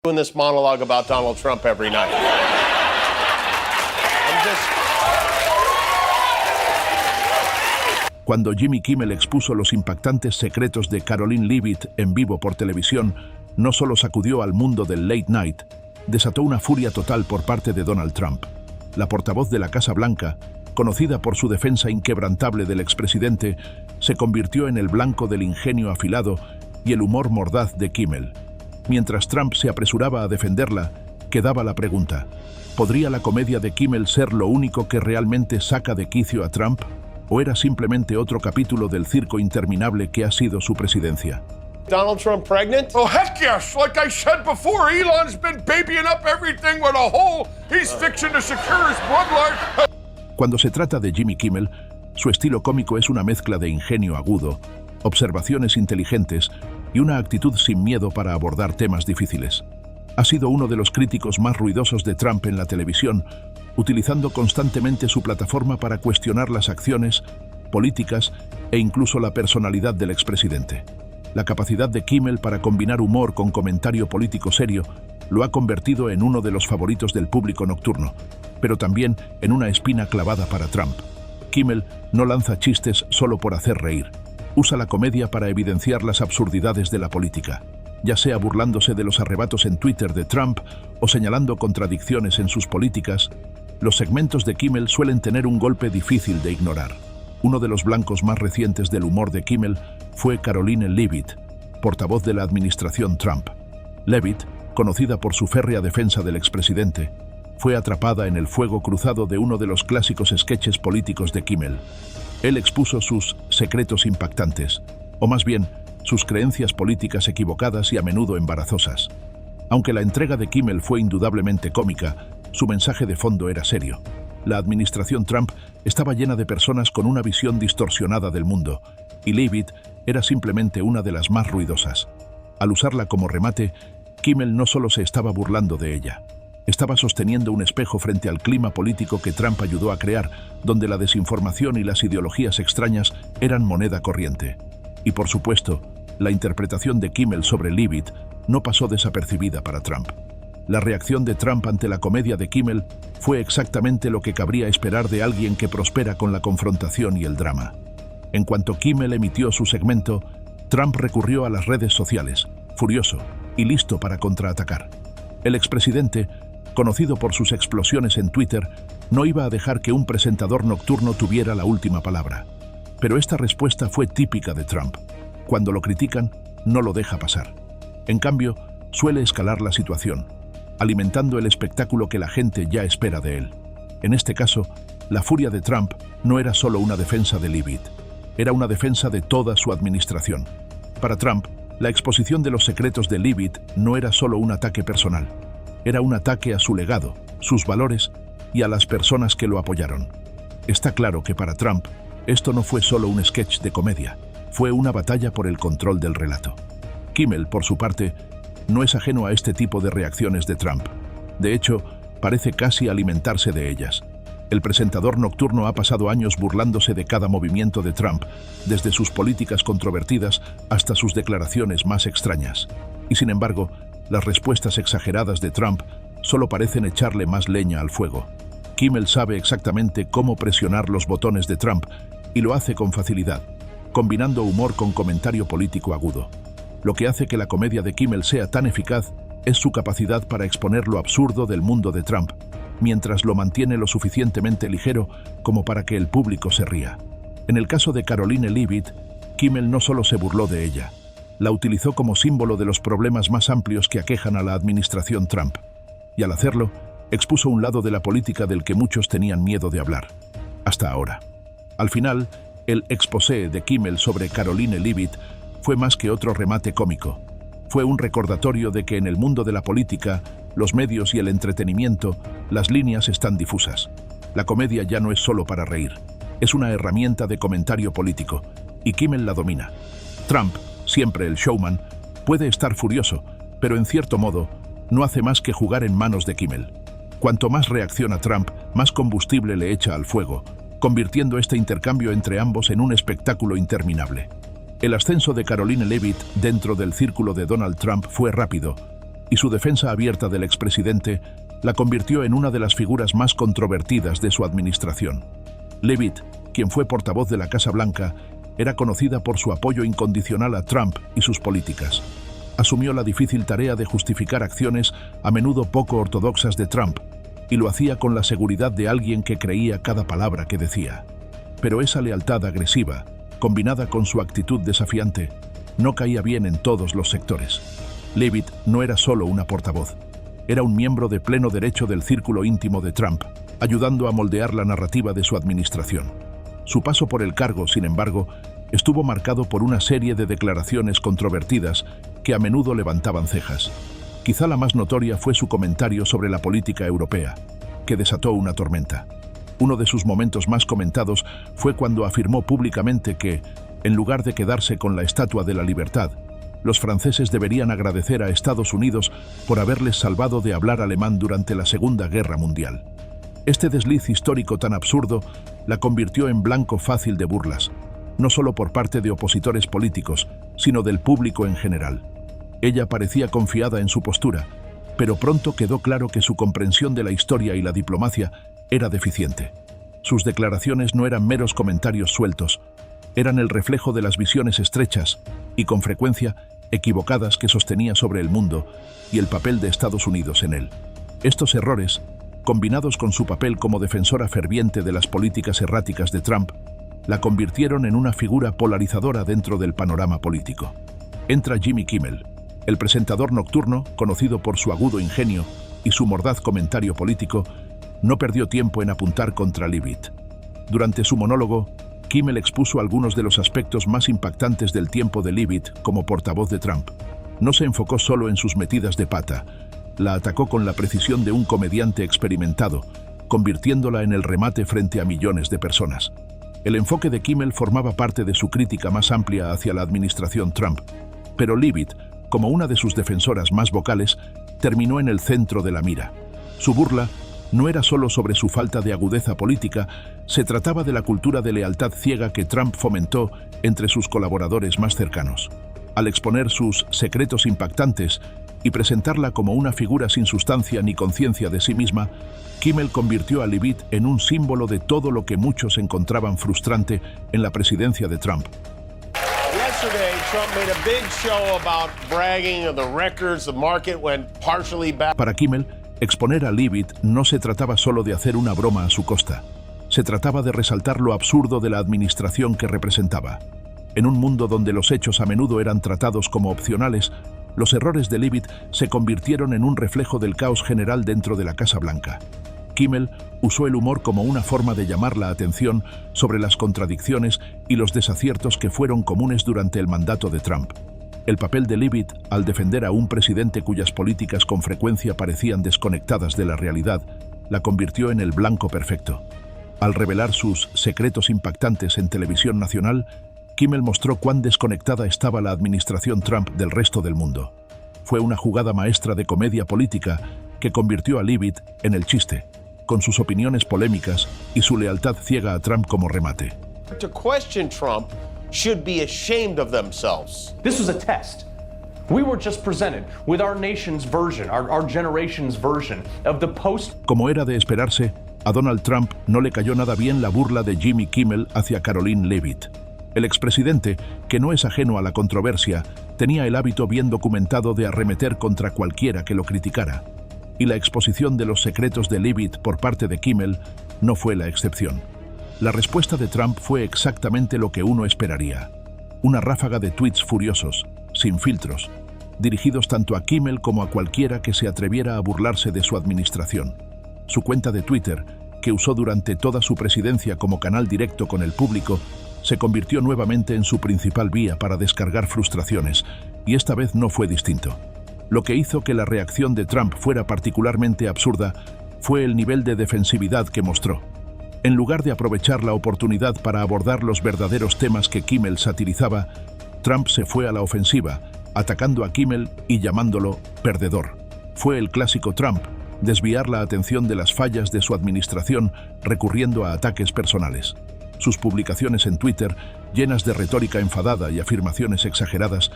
doing this monologue about Donald Trump every night. Cuando Jimmy Kimmel expuso los impactantes secretos de Caroline Leavitt en vivo por televisión, no solo sacudió al mundo del late night, desató una furia total por parte de Donald Trump. La portavoz de la Casa Blanca, conocida por su defensa inquebrantable del expresidente, se convirtió en el blanco del ingenio afilado y el humor mordaz de Kimmel. Mientras Trump se apresuraba a defenderla, quedaba la pregunta: ¿podría la comedia de Kimmel ser lo único que realmente saca de quicio a Trump? ¿O era simplemente otro capítulo del circo interminable que ha sido su presidencia? Donald Trump pregnant? Oh, heck yes. Like I said before, Elon's been babying up everything with a hole. He's fixing to secure his bloodline. Cuando se trata de Jimmy Kimmel, su estilo cómico es una mezcla de ingenio agudo, observaciones inteligentes y una actitud sin miedo para abordar temas difíciles. Ha sido uno de los críticos más ruidosos de Trump en la televisión, utilizando constantemente su plataforma para cuestionar las acciones, políticas e incluso la personalidad del expresidente. La capacidad de Kimmel para combinar humor con comentario político serio lo ha convertido en uno de los favoritos del público nocturno, pero también en una espina clavada para Trump. Kimmel no lanza chistes solo por hacer reír. Usa la comedia para evidenciar las absurdidades de la política, ya sea burlándose de los arrebatos en Twitter de Trump o señalando contradicciones en sus políticas. Los segmentos de Kimmel suelen tener un golpe difícil de ignorar. Uno de los blancos más recientes del humor de Kimmel fue Caroline Leavitt, portavoz de la administración Trump. Leavitt, conocida por su férrea defensa del expresidente, fue atrapada en el fuego cruzado de uno de los clásicos sketches políticos de Kimmel. Él expuso sus secretos impactantes, o más bien, sus creencias políticas equivocadas y a menudo embarazosas. Aunque la entrega de Kimmel fue indudablemente cómica, su mensaje de fondo era serio. La administración Trump estaba llena de personas con una visión distorsionada del mundo, y Leavitt era simplemente una de las más ruidosas. Al usarla como remate, Kimmel no solo se estaba burlando de ella, estaba sosteniendo un espejo frente al clima político que Trump ayudó a crear, donde la desinformación y las ideologías extrañas eran moneda corriente. Y por supuesto, la interpretación de Kimmel sobre Leavitt no pasó desapercibida para Trump. La reacción de Trump ante la comedia de Kimmel fue exactamente lo que cabría esperar de alguien que prospera con la confrontación y el drama. En cuanto Kimmel emitió su segmento, Trump recurrió a las redes sociales, furioso y listo para contraatacar. El expresidente, conocido por sus explosiones en Twitter, no iba a dejar que un presentador nocturno tuviera la última palabra. Pero esta respuesta fue típica de Trump. Cuando lo critican, no lo deja pasar. En cambio, suele escalar la situación, alimentando el espectáculo que la gente ya espera de él. En este caso, la furia de Trump no era solo una defensa de Leavitt, era una defensa de toda su administración. Para Trump, la exposición de los secretos de Leavitt no era solo un ataque personal, era un ataque a su legado, sus valores y a las personas que lo apoyaron. Está claro que para Trump, esto no fue solo un sketch de comedia, fue una batalla por el control del relato. Kimmel, por su parte, no es ajeno a este tipo de reacciones de Trump. De hecho, parece casi alimentarse de ellas. El presentador nocturno ha pasado años burlándose de cada movimiento de Trump, desde sus políticas controvertidas hasta sus declaraciones más extrañas. Y sin embargo, las respuestas exageradas de Trump solo parecen echarle más leña al fuego. Kimmel sabe exactamente cómo presionar los botones de Trump y lo hace con facilidad, combinando humor con comentario político agudo. Lo que hace que la comedia de Kimmel sea tan eficaz es su capacidad para exponer lo absurdo del mundo de Trump, mientras lo mantiene lo suficientemente ligero como para que el público se ría. En el caso de Caroline Leavitt, Kimmel no solo se burló de ella, la utilizó como símbolo de los problemas más amplios que aquejan a la administración Trump. Y al hacerlo, expuso un lado de la política del que muchos tenían miedo de hablar, hasta ahora. Al final, el exposé de Kimmel sobre Caroline Leavitt fue más que otro remate cómico. Fue un recordatorio de que en el mundo de la política, los medios y el entretenimiento, las líneas están difusas. La comedia ya no es solo para reír, es una herramienta de comentario político, y Kimmel la domina. Trump, siempre el showman, puede estar furioso, pero en cierto modo, no hace más que jugar en manos de Kimmel. Cuanto más reacciona Trump, más combustible le echa al fuego, convirtiendo este intercambio entre ambos en un espectáculo interminable. El ascenso de Caroline Leavitt dentro del círculo de Donald Trump fue rápido, y su defensa abierta del expresidente la convirtió en una de las figuras más controvertidas de su administración. Leavitt, quien fue portavoz de la Casa Blanca, era conocida por su apoyo incondicional a Trump y sus políticas. Asumió la difícil tarea de justificar acciones a menudo poco ortodoxas de Trump, y lo hacía con la seguridad de alguien que creía cada palabra que decía. Pero esa lealtad agresiva, combinada con su actitud desafiante, no caía bien en todos los sectores. Leavitt no era solo una portavoz, era un miembro de pleno derecho del círculo íntimo de Trump, ayudando a moldear la narrativa de su administración. Su paso por el cargo, sin embargo, estuvo marcado por una serie de declaraciones controvertidas que a menudo levantaban cejas. Quizá la más notoria fue su comentario sobre la política europea, que desató una tormenta. Uno de sus momentos más comentados fue cuando afirmó públicamente que, en lugar de quedarse con la Estatua de la Libertad, los franceses deberían agradecer a Estados Unidos por haberles salvado de hablar alemán durante la Segunda Guerra Mundial. Este desliz histórico tan absurdo la convirtió en blanco fácil de burlas, no solo por parte de opositores políticos, sino del público en general. Ella parecía confiada en su postura, pero pronto quedó claro que su comprensión de la historia y la diplomacia era deficiente. Sus declaraciones no eran meros comentarios sueltos, eran el reflejo de las visiones estrechas y, con frecuencia, equivocadas que sostenía sobre el mundo y el papel de Estados Unidos en él. Estos errores, combinados con su papel como defensora ferviente de las políticas erráticas de Trump, la convirtieron en una figura polarizadora dentro del panorama político. Entra Jimmy Kimmel, el presentador nocturno, conocido por su agudo ingenio y su mordaz comentario político, no perdió tiempo en apuntar contra Leavitt. Durante su monólogo, Kimmel expuso algunos de los aspectos más impactantes del tiempo de Leavitt como portavoz de Trump. No se enfocó solo en sus metidas de pata, la atacó con la precisión de un comediante experimentado, convirtiéndola en el remate frente a millones de personas. El enfoque de Kimmel formaba parte de su crítica más amplia hacia la administración Trump, pero Leavitt, como una de sus defensoras más vocales, terminó en el centro de la mira. Su burla no era solo sobre su falta de agudeza política, se trataba de la cultura de lealtad ciega que Trump fomentó entre sus colaboradores más cercanos. Al exponer sus secretos impactantes y presentarla como una figura sin sustancia ni conciencia de sí misma, Kimmel convirtió a Leavitt en un símbolo de todo lo que muchos encontraban frustrante en la presidencia de Trump. Yesterday, Trump made a big show about bragging of the records. The market went partially back. Para Kimmel, exponer a Leavitt no se trataba solo de hacer una broma a su costa. Se trataba de resaltar lo absurdo de la administración que representaba. En un mundo donde los hechos a menudo eran tratados como opcionales, los errores de Leavitt se convirtieron en un reflejo del caos general dentro de la Casa Blanca. Kimmel usó el humor como una forma de llamar la atención sobre las contradicciones y los desaciertos que fueron comunes durante el mandato de Trump. El papel de Leavitt al defender a un presidente cuyas políticas con frecuencia parecían desconectadas de la realidad, la convirtió en el blanco perfecto. Al revelar sus secretos impactantes en televisión nacional, Kimmel mostró cuán desconectada estaba la administración Trump del resto del mundo. Fue una jugada maestra de comedia política que convirtió a Leavitt en el chiste, con sus opiniones polémicas y su lealtad ciega a Trump como remate. To question Trump should be ashamed of themselves. This was a test. We were just presented with our nation's version, our generation's version of the post. Como era de esperarse, a Donald Trump no le cayó nada bien la burla de Jimmy Kimmel hacia Karoline Leavitt. El expresidente, que no es ajeno a la controversia, tenía el hábito bien documentado de arremeter contra cualquiera que lo criticara. Y la exposición de los secretos de Leavitt por parte de Kimmel no fue la excepción. La respuesta de Trump fue exactamente lo que uno esperaría. Una ráfaga de tweets furiosos, sin filtros, dirigidos tanto a Kimmel como a cualquiera que se atreviera a burlarse de su administración. Su cuenta de Twitter, que usó durante toda su presidencia como canal directo con el público, se convirtió nuevamente en su principal vía para descargar frustraciones, y esta vez no fue distinto. Lo que hizo que la reacción de Trump fuera particularmente absurda fue el nivel de defensividad que mostró. En lugar de aprovechar la oportunidad para abordar los verdaderos temas que Kimmel satirizaba, Trump se fue a la ofensiva, atacando a Kimmel y llamándolo perdedor. Fue el clásico Trump, desviar la atención de las fallas de su administración recurriendo a ataques personales. Sus publicaciones en Twitter, llenas de retórica enfadada y afirmaciones exageradas,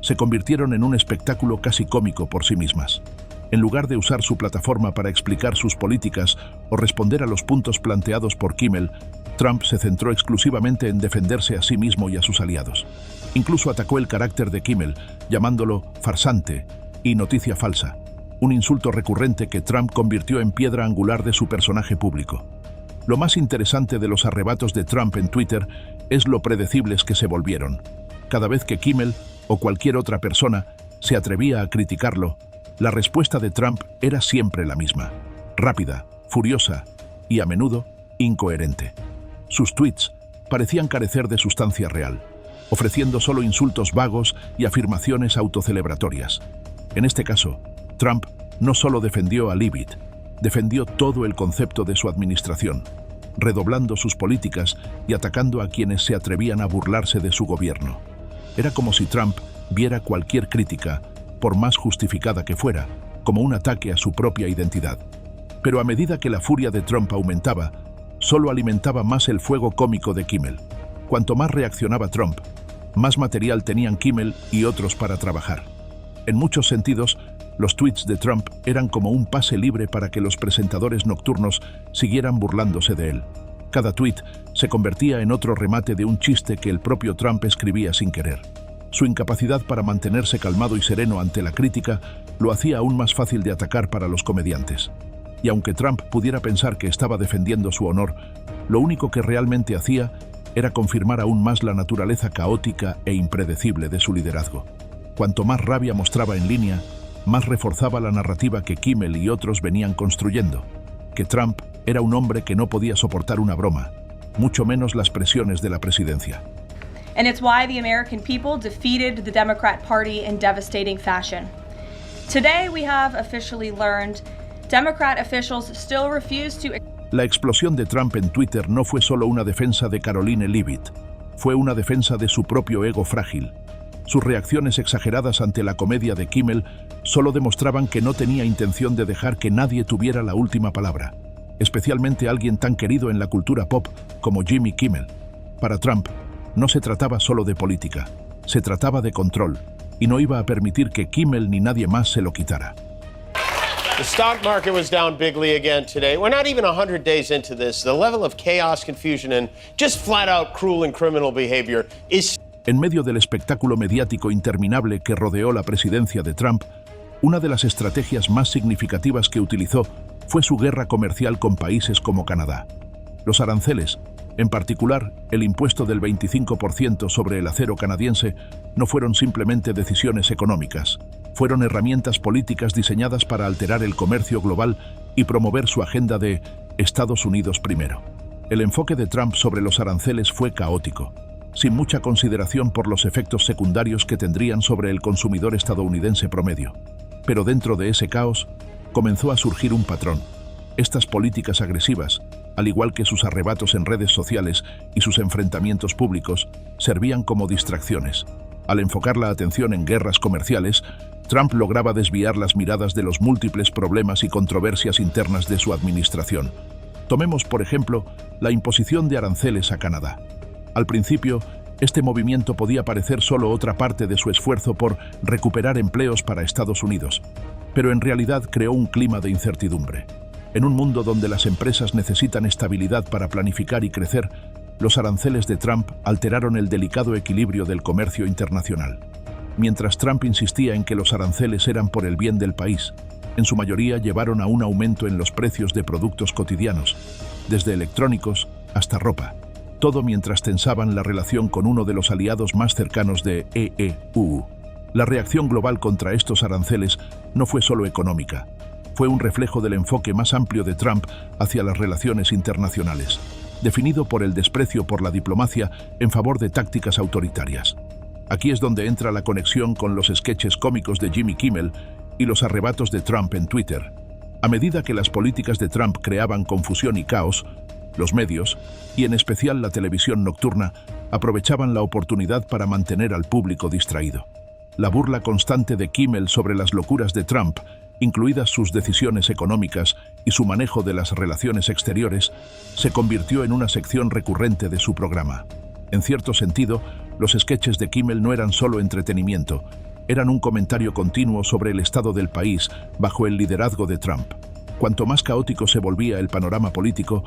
se convirtieron en un espectáculo casi cómico por sí mismas. En lugar de usar su plataforma para explicar sus políticas o responder a los puntos planteados por Kimmel, Trump se centró exclusivamente en defenderse a sí mismo y a sus aliados. Incluso atacó el carácter de Kimmel, llamándolo farsante y noticia falsa, un insulto recurrente que Trump convirtió en piedra angular de su personaje público. Lo más interesante de los arrebatos de Trump en Twitter es lo predecibles que se volvieron. Cada vez que Kimmel o cualquier otra persona se atrevía a criticarlo, la respuesta de Trump era siempre la misma: rápida, furiosa y, a menudo, incoherente. Sus tweets parecían carecer de sustancia real, ofreciendo solo insultos vagos y afirmaciones autocelebratorias. En este caso, Trump no solo defendió a Leavitt, defendió todo el concepto de su administración, redoblando sus políticas y atacando a quienes se atrevían a burlarse de su gobierno. Era como si Trump viera cualquier crítica, por más justificada que fuera, como un ataque a su propia identidad. Pero a medida que la furia de Trump aumentaba, solo alimentaba más el fuego cómico de Kimmel. Cuanto más reaccionaba Trump, más material tenían Kimmel y otros para trabajar. En muchos sentidos, los tweets de Trump eran como un pase libre para que los presentadores nocturnos siguieran burlándose de él. Cada tweet se convertía en otro remate de un chiste que el propio Trump escribía sin querer. Su incapacidad para mantenerse calmado y sereno ante la crítica lo hacía aún más fácil de atacar para los comediantes. Y aunque Trump pudiera pensar que estaba defendiendo su honor, lo único que realmente hacía era confirmar aún más la naturaleza caótica e impredecible de su liderazgo. Cuanto más rabia mostraba en línea, más reforzaba la narrativa que Kimmel y otros venían construyendo, que Trump era un hombre que no podía soportar una broma, mucho menos las presiones de la presidencia. And it's why the American people defeated the Democrat Party in devastating fashion. Today we have officially learned Democrat officials still refuse to... La explosión de Trump en Twitter no fue solo una defensa de Caroline Leavitt, fue una defensa de su propio ego frágil. Sus reacciones exageradas ante la comedia de Kimmel solo demostraban que no tenía intención de dejar que nadie tuviera la última palabra, especialmente alguien tan querido en la cultura pop como Jimmy Kimmel. Para Trump, no se trataba solo de política, se trataba de control, y no iba a permitir que Kimmel ni nadie más se lo quitara. The stock market was down bigly again today. We're not even 100 days into this. The level of chaos, confusion, and just flat-out cruel and criminal behavior is... En medio del espectáculo mediático interminable que rodeó la presidencia de Trump, una de las estrategias más significativas que utilizó fue su guerra comercial con países como Canadá. Los aranceles, en particular el impuesto del 25% sobre el acero canadiense, no fueron simplemente decisiones económicas, fueron herramientas políticas diseñadas para alterar el comercio global y promover su agenda de Estados Unidos primero. El enfoque de Trump sobre los aranceles fue caótico, sin mucha consideración por los efectos secundarios que tendrían sobre el consumidor estadounidense promedio. Pero dentro de ese caos, comenzó a surgir un patrón. Estas políticas agresivas, al igual que sus arrebatos en redes sociales y sus enfrentamientos públicos, servían como distracciones. Al enfocar la atención en guerras comerciales, Trump lograba desviar las miradas de los múltiples problemas y controversias internas de su administración. Tomemos, por ejemplo, la imposición de aranceles a Canadá. Al principio, este movimiento podía parecer solo otra parte de su esfuerzo por recuperar empleos para Estados Unidos, pero en realidad creó un clima de incertidumbre. En un mundo donde las empresas necesitan estabilidad para planificar y crecer, los aranceles de Trump alteraron el delicado equilibrio del comercio internacional. Mientras Trump insistía en que los aranceles eran por el bien del país, en su mayoría llevaron a un aumento en los precios de productos cotidianos, desde electrónicos hasta ropa, todo mientras tensaban la relación con uno de los aliados más cercanos de EU. La reacción global contra estos aranceles no fue solo económica, fue un reflejo del enfoque más amplio de Trump hacia las relaciones internacionales, definido por el desprecio por la diplomacia en favor de tácticas autoritarias. Aquí es donde entra la conexión con los sketches cómicos de Jimmy Kimmel y los arrebatos de Trump en Twitter. A medida que las políticas de Trump creaban confusión y caos, los medios, y en especial la televisión nocturna, aprovechaban la oportunidad para mantener al público distraído. La burla constante de Kimmel sobre las locuras de Trump, incluidas sus decisiones económicas y su manejo de las relaciones exteriores, se convirtió en una sección recurrente de su programa. En cierto sentido, los sketches de Kimmel no eran solo entretenimiento, eran un comentario continuo sobre el estado del país bajo el liderazgo de Trump. Cuanto más caótico se volvía el panorama político,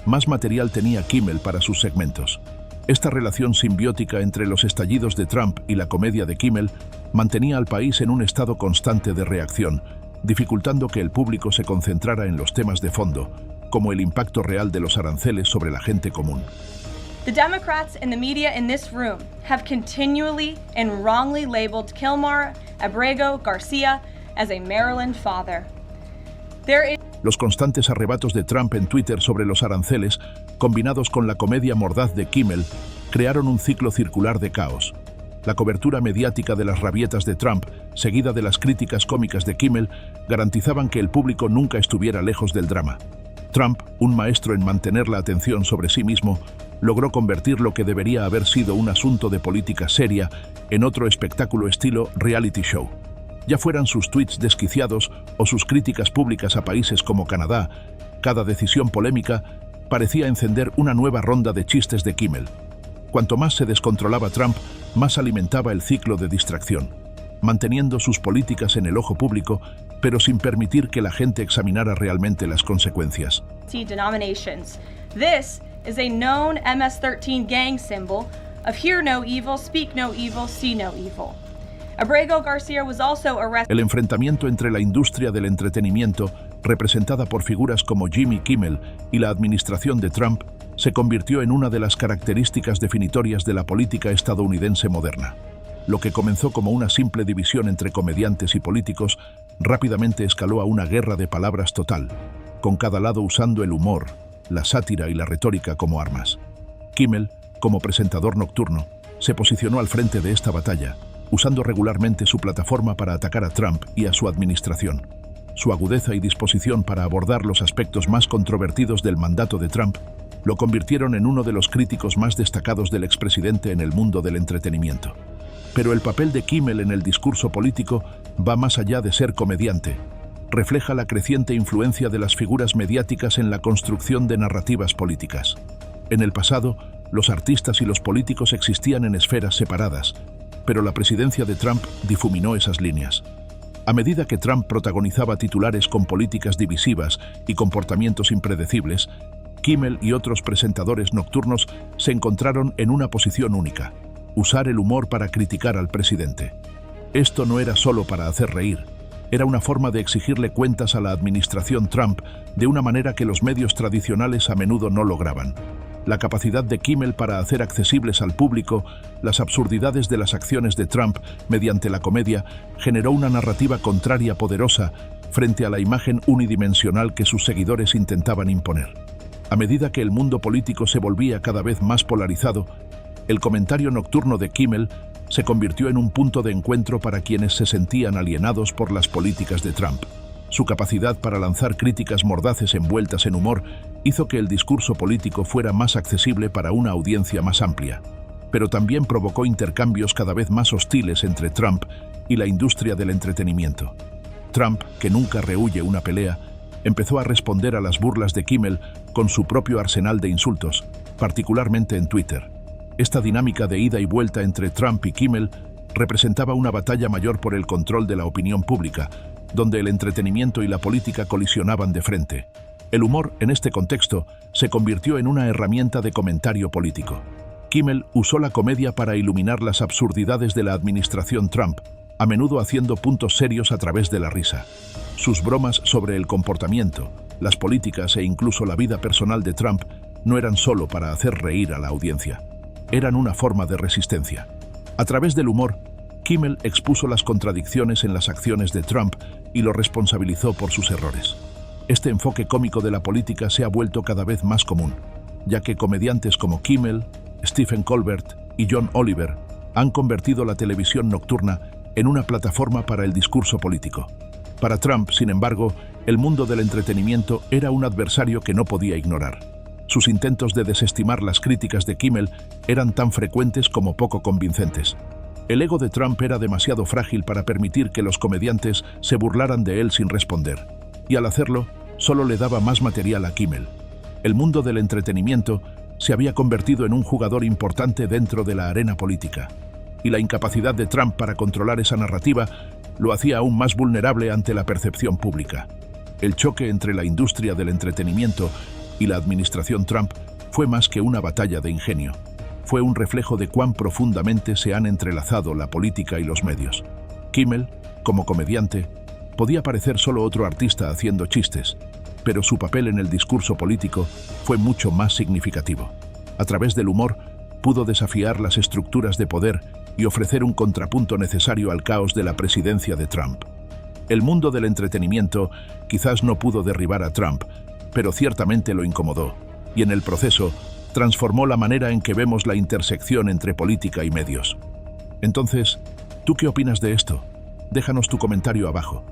más material tenía Kimmel para sus segmentos. Esta relación simbiótica entre los estallidos de Trump y la comedia de Kimmel mantenía al país en un estado constante de reacción, dificultando que el público se concentrara en los temas de fondo, como el impacto real de los aranceles sobre la gente común. The Democrats and the media in this room have continually and wrongly labeled Kilmar Abrego Garcia as a Maryland father. Los constantes arrebatos de Trump en Twitter sobre los aranceles, combinados con la comedia mordaz de Kimmel, crearon un ciclo circular de caos. La cobertura mediática de las rabietas de Trump, seguida de las críticas cómicas de Kimmel, garantizaban que el público nunca estuviera lejos del drama. Trump, un maestro en mantener la atención sobre sí mismo, logró convertir lo que debería haber sido un asunto de política seria en otro espectáculo estilo reality show. Ya fueran sus tweets desquiciados o sus críticas públicas a países como Canadá, cada decisión polémica parecía encender una nueva ronda de chistes de Kimmel. Cuanto más se descontrolaba Trump, más alimentaba el ciclo de distracción, manteniendo sus políticas en el ojo público, pero sin permitir que la gente examinara realmente las consecuencias. Denominations. This is a known MS-13 gang symbol of hear no evil, speak no evil, see no evil. Abrego Garcia was also arrested. El enfrentamiento entre la industria del entretenimiento, representada por figuras como Jimmy Kimmel, y la administración de Trump, se convirtió en una de las características definitorias de la política estadounidense moderna. Lo que comenzó como una simple división entre comediantes y políticos, rápidamente escaló a una guerra de palabras total, con cada lado usando el humor, la sátira y la retórica como armas. Kimmel, como presentador nocturno, se posicionó al frente de esta batalla, usando regularmente su plataforma para atacar a Trump y a su administración. Su agudeza y disposición para abordar los aspectos más controvertidos del mandato de Trump lo convirtieron en uno de los críticos más destacados del expresidente en el mundo del entretenimiento. Pero el papel de Kimmel en el discurso político va más allá de ser comediante. Refleja la creciente influencia de las figuras mediáticas en la construcción de narrativas políticas. En el pasado, los artistas y los políticos existían en esferas separadas, pero la presidencia de Trump difuminó esas líneas. A medida que Trump protagonizaba titulares con políticas divisivas y comportamientos impredecibles, Kimmel y otros presentadores nocturnos se encontraron en una posición única: usar el humor para criticar al presidente. Esto no era solo para hacer reír, era una forma de exigirle cuentas a la administración Trump de una manera que los medios tradicionales a menudo no lograban. La capacidad de Kimmel para hacer accesibles al público las absurdidades de las acciones de Trump mediante la comedia generó una narrativa contraria poderosa frente a la imagen unidimensional que sus seguidores intentaban imponer. A medida que el mundo político se volvía cada vez más polarizado, el comentario nocturno de Kimmel se convirtió en un punto de encuentro para quienes se sentían alienados por las políticas de Trump. Su capacidad para lanzar críticas mordaces envueltas en humor hizo que el discurso político fuera más accesible para una audiencia más amplia, pero también provocó intercambios cada vez más hostiles entre Trump y la industria del entretenimiento. Trump, que nunca rehúye una pelea, empezó a responder a las burlas de Kimmel con su propio arsenal de insultos, particularmente en Twitter. Esta dinámica de ida y vuelta entre Trump y Kimmel representaba una batalla mayor por el control de la opinión pública, donde el entretenimiento y la política colisionaban de frente. El humor, en este contexto, se convirtió en una herramienta de comentario político. Kimmel usó la comedia para iluminar las absurdidades de la administración Trump, a menudo haciendo puntos serios a través de la risa. Sus bromas sobre el comportamiento, las políticas e incluso la vida personal de Trump no eran solo para hacer reír a la audiencia. Eran una forma de resistencia. A través del humor, Kimmel expuso las contradicciones en las acciones de Trump y lo responsabilizó por sus errores. Este enfoque cómico de la política se ha vuelto cada vez más común, ya que comediantes como Kimmel, Stephen Colbert y John Oliver han convertido la televisión nocturna en una plataforma para el discurso político. Para Trump, sin embargo, el mundo del entretenimiento era un adversario que no podía ignorar. Sus intentos de desestimar las críticas de Kimmel eran tan frecuentes como poco convincentes. El ego de Trump era demasiado frágil para permitir que los comediantes se burlaran de él sin responder, y al hacerlo, solo le daba más material a Kimmel. El mundo del entretenimiento se había convertido en un jugador importante dentro de la arena política. y la incapacidad de Trump para controlar esa narrativa lo hacía aún más vulnerable ante la percepción pública. El choque entre la industria del entretenimiento y la administración Trump fue más que una batalla de ingenio. Fue un reflejo de cuán profundamente se han entrelazado la política y los medios. Kimmel, como comediante, podía parecer solo otro artista haciendo chistes, pero su papel en el discurso político fue mucho más significativo. A través del humor, pudo desafiar las estructuras de poder y ofrecer un contrapunto necesario al caos de la presidencia de Trump. El mundo del entretenimiento quizás no pudo derribar a Trump, pero ciertamente lo incomodó, y en el proceso transformó la manera en que vemos la intersección entre política y medios. Entonces, ¿tú qué opinas de esto? Déjanos tu comentario abajo.